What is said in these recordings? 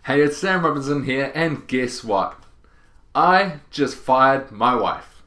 Hey, it's Sam Robinson here, and guess what? I just fired my wife.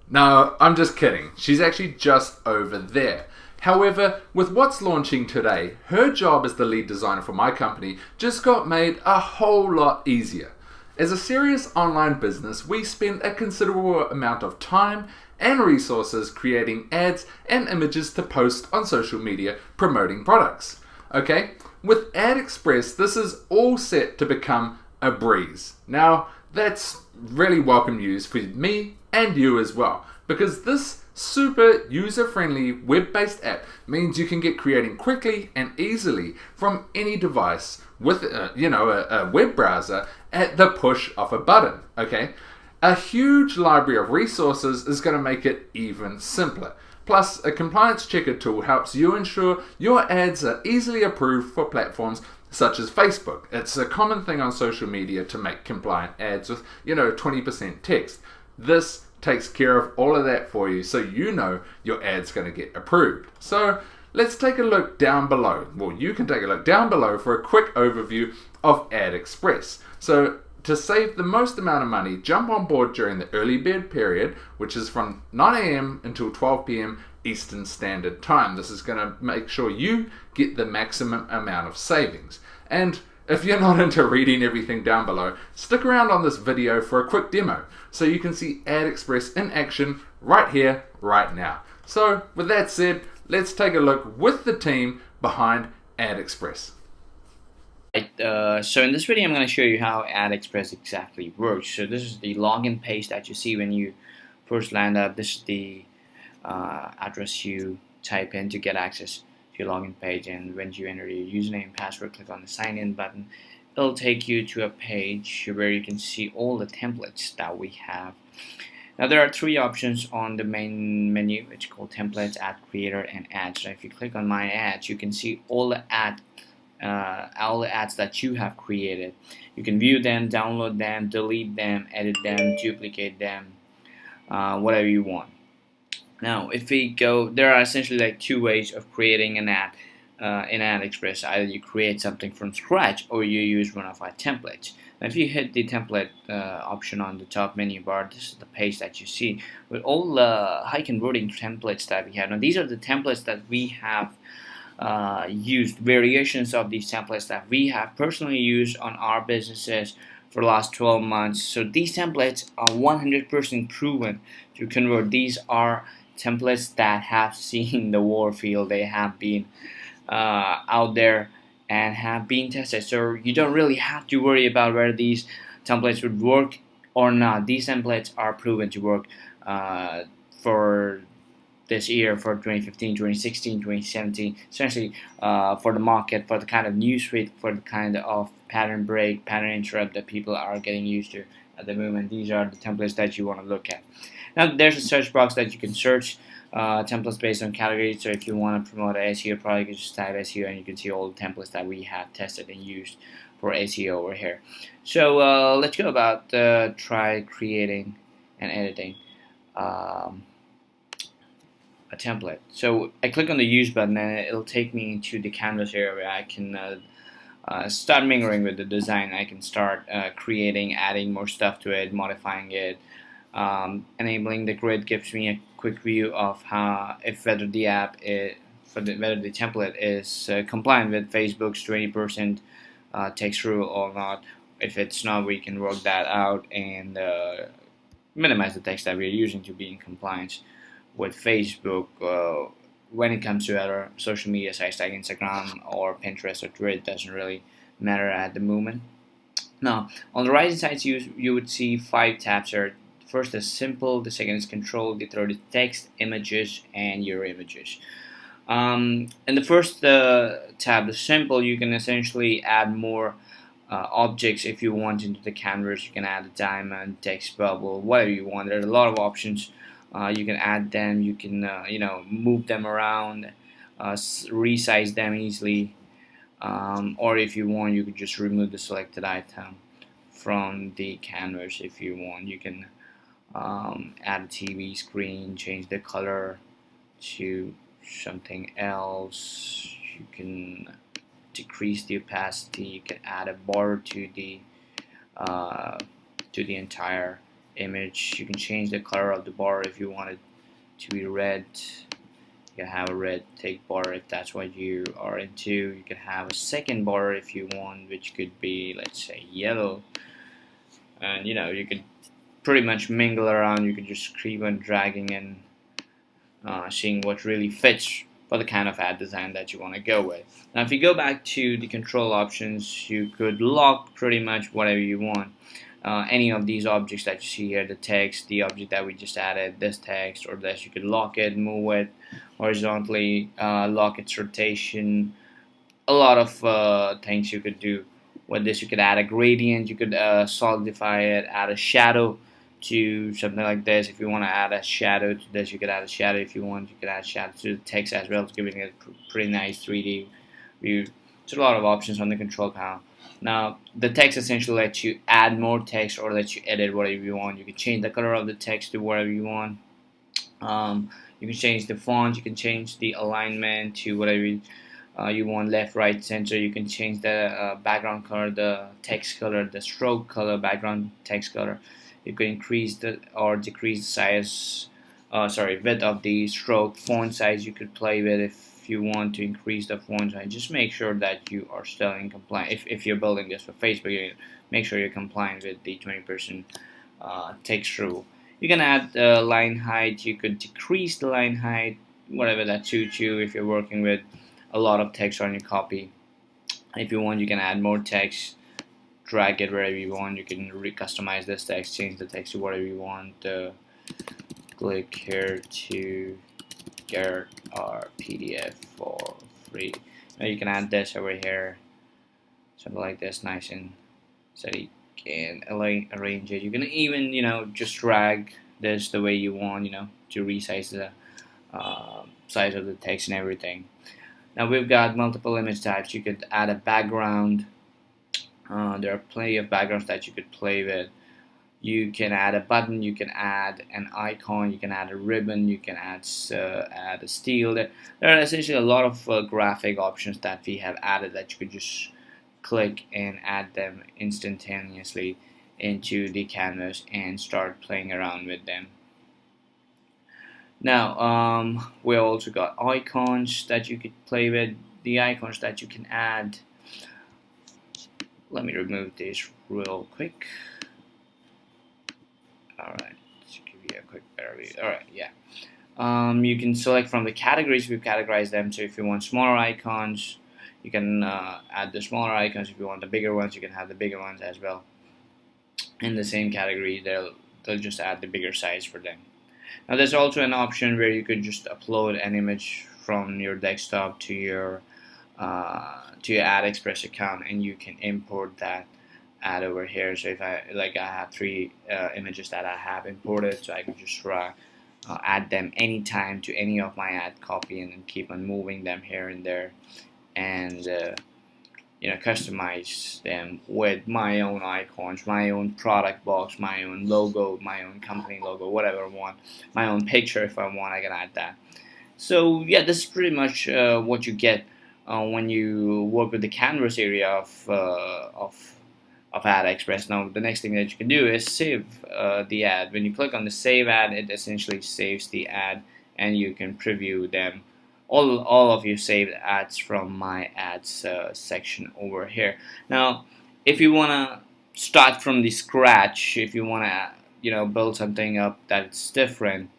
No, I'm just kidding. She's actually just over there. However, with what's launching today, her job as the lead designer for my company just got made a whole lot easier. As a serious online business, we spend a considerable amount of time and resources creating ads and images to post on social media promoting products. Okay? With AdExpress, this is all set to become a breeze. Now, that's really welcome news for me and you as well, because this super user-friendly web-based app means you can get creating quickly and easily from any device with a web browser at the push of a button. Okay, a huge library of resources is going to make it even simpler. Plus, a compliance checker tool helps you ensure your ads are easily approved for platforms such as Facebook. It's a common thing on social media to make compliant ads with 20% text. This takes care of all of that for you, so you know your ad's going to get approved. So let's take a look down below. Well, you can take a look down below for a quick overview of AdExpress. So to save the most amount of money, jump on board during the early bird period, which is from 9 a.m. until 12 p.m. Eastern Standard Time. This is going to make sure you get the maximum amount of savings. And if you're not into reading everything down below, stick around on this video for a quick demo so you can see AdExpress in action right here, right now. So with that said, let's take a look with the team behind AdExpress. So in this video, I'm going to show you how AdExpress exactly works. So this is the login page that you see when you first land up. This is the address you type in to get access to your login page, and when you enter your username and password, click on the sign in button. It'll take you to a page where you can see all the templates that we have. Now there are three options on the main menu. It's called templates, ad creator, and ads. So if you click on my ads, you can see all the ads that you have created. You can view them, download them, delete them, edit them, duplicate them, whatever you want. Now, if we go, there are essentially like two ways of creating an ad in AdExpress. Either you create something from scratch or you use one of our templates. Now, if you hit the template option on the top menu bar, this is the page that you see with all the high converting templates that we have. Now, these are the templates that we have used, variations of these templates that we have personally used on our businesses for the last 12 months. So these templates are 100% proven to convert. These are templates that have seen the war field. They have been out there and have been tested. So you don't really have to worry about whether these templates would work or not. These templates are proven to work for this year, for 2015, 2016, 2017, essentially for the market, for the kind of newsfeed, for the kind of pattern break, pattern interrupt that people are getting used to at the moment. These are the templates that you want to look at. Now there's a search box that you can search templates based on categories. So if you want to promote an SEO product, you just type SEO and you can see all the templates that we have tested and used for SEO over here. So let's go about try creating and editing a template. So I click on the use button and it'll take me into the canvas area where I can start mingling with the design. I can start creating, adding more stuff to it, modifying it. Enabling the grid gives me a quick view of whether the app whether the template is compliant with Facebook's 20% text rule or not. If it's not, we can work that out and minimize the text that we're using to be in compliance with Facebook. When it comes to other social media sites like Instagram or Pinterest or Twitter, it doesn't really matter at the moment. Now, on the right hand side, you would see 5 tabs here. First is simple, the second is control, the third is text, images, and your images. In the first tab, the simple, you can essentially add more objects if you want into the canvas. You can add a diamond, text bubble, whatever you want. There are a lot of options. You can add them, you can move them around, resize them easily, or if you want, you could just remove the selected item from the canvas. If you want, you can add a TV screen, change the color to something else. You can decrease the opacity. You can add a border uh, to the entire image. You can change the color of the border if you want it to be red. You can have a red thick border if that's what you are into. You can have a second border if you want, which could be, let's say, yellow. And you could pretty much mingle around. You could just keep on dragging and seeing what really fits for the kind of ad design that you want to go with. Now, if you go back to the control options, you could lock pretty much whatever you want. Any of these objects that you see here, the text, the object that we just added, this text or this, you could lock it, move it horizontally, lock its rotation. A lot of things you could do with this. You could add a gradient, you could solidify it, add a shadow to something like this. If you want to add a shadow to this, you could add a shadow. If you want, you could add shadow to the text as well, to giving it a pretty nice 3D view. There's a lot of options on the control panel. Now, the text essentially lets you add more text or lets you edit whatever you want. You can change the color of the text to whatever you want. You can change the font. You can change the alignment to whatever you want, left, right, center. You can change the background color, the text color, the stroke color, background text color. You can increase or decrease the size, width of the stroke. Font size you could play with if you want to increase the font size. Just make sure that you are still in compliance. If you're building this for Facebook, make sure you're compliant with the 20% text rule. You can add line height. You could decrease the line height, whatever that suits you. If you're working with a lot of text on your copy, if you want, you can add more text. Drag it wherever you want. You can customize this text, change the text to whatever you want. Click here to get our PDF for free. Now you can add this over here, something like this, nice and steady. And arrange it. You can even just drag this the way you want, to resize the size of the text and everything. Now we've got multiple image types. You could add a background. There are plenty of backgrounds that you could play with. You can add a button, you can add an icon, you can add a ribbon, you can add a steel. There are essentially a lot of graphic options that we have added that you could just click and add them instantaneously into the canvas and start playing around with them. Now we also got icons that you could play with. The icons that you can add. Let me remove this real quick. Alright, to give you a quick better view. Alright, yeah. You can select from the categories. We've categorized them. So if you want smaller icons, you can add the smaller icons. If you want the bigger ones, you can have the bigger ones as well. In the same category, they'll just add the bigger size for them. Now there's also an option where you could just upload an image from your desktop to your AdExpress account, and you can import that ad over here. So if I have 3 images that I have imported, so I can just add them anytime to any of my ad copy and then keep on moving them here and there, and customize them with my own icons, my own product box, my own logo, my own company logo, whatever I want, my own picture. If I want, I can add that. So yeah, this is pretty much what you get when you work with the canvas area of AdExpress. Now the next thing that you can do is save the ad. When you click on the save ad, it essentially saves the ad, and you can preview them, all of your saved ads from my ads section over here. Now if you want to start from the scratch, if you want to build something up that's different,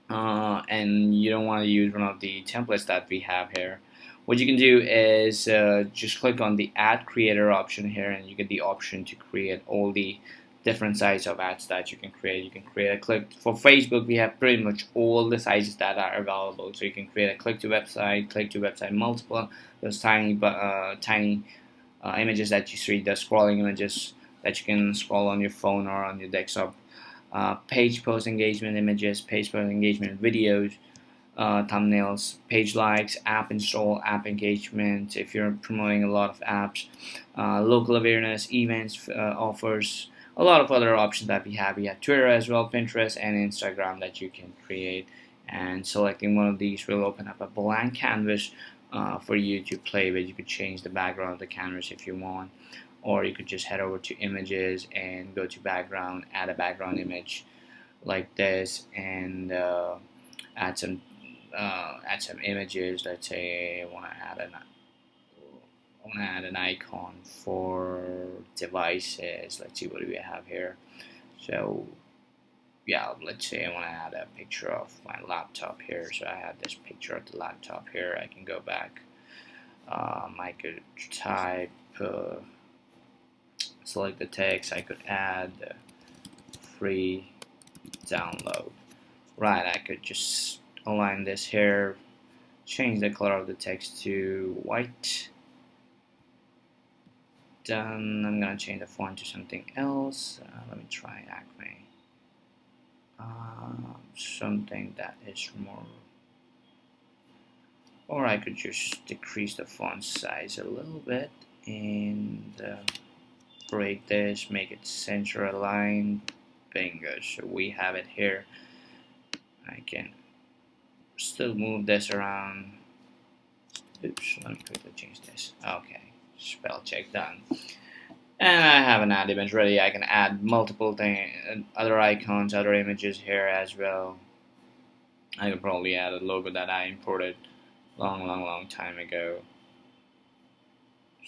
and you don't want to use one of the templates that we have here, what you can do is just click on the ad creator option here, and you get the option to create all the different sizes of ads that you can create. You can create a click for Facebook. We have pretty much all the sizes that are available. So you can create a click to website multiple, those tiny images that you see, the scrolling images that you can scroll on your phone or on your desktop. Page post engagement images, page post engagement videos, thumbnails, page likes, app install, app engagement if you're promoting a lot of apps, local awareness, events, offers, a lot of other options that we have. We have Twitter as well, Pinterest, and Instagram that you can create. And selecting one of these will open up a blank canvas for you to play with. You could change the background of the canvas if you want, or you could just head over to images and go to background, add a background image like this, and add some images. Let's say I want to add an icon for devices. Let's see what do we have here. So yeah, let's say I want to add a picture of my laptop here. So I have this picture of the laptop here. I can go back. I could type, select the text. I could add free download. Right, I could just align this here, change the color of the text to white. Done. I'm gonna change the font to something else. Let me try Acme. Something that is more, or I could just decrease the font size a little bit and break this, make it center aligned. Bingo. So we have it here. I can still move this around. Oops, let me quickly change this. Okay, spell check done. And I have an ad image ready. I can add multiple things, other icons, other images here as well. I could probably add a logo that I imported long time ago.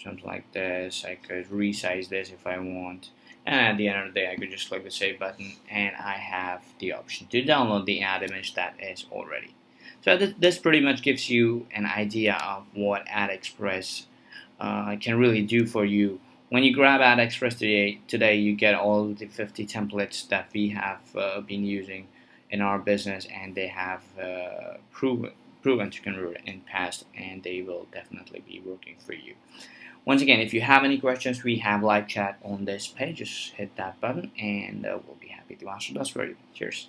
Something like this. I could resize this if I want. And at the end of the day, I could just click the save button, and I have the option to download the ad image that is already. So this pretty much gives you an idea of what AdExpress can really do for you. When you grab AdExpress today, you get all the 50 templates that we have been using in our business, and they have proven to convert in past, and they will definitely be working for you. Once again, if you have any questions, we have live chat on this page. Just hit that button, and we'll be happy to answer those for you. Cheers.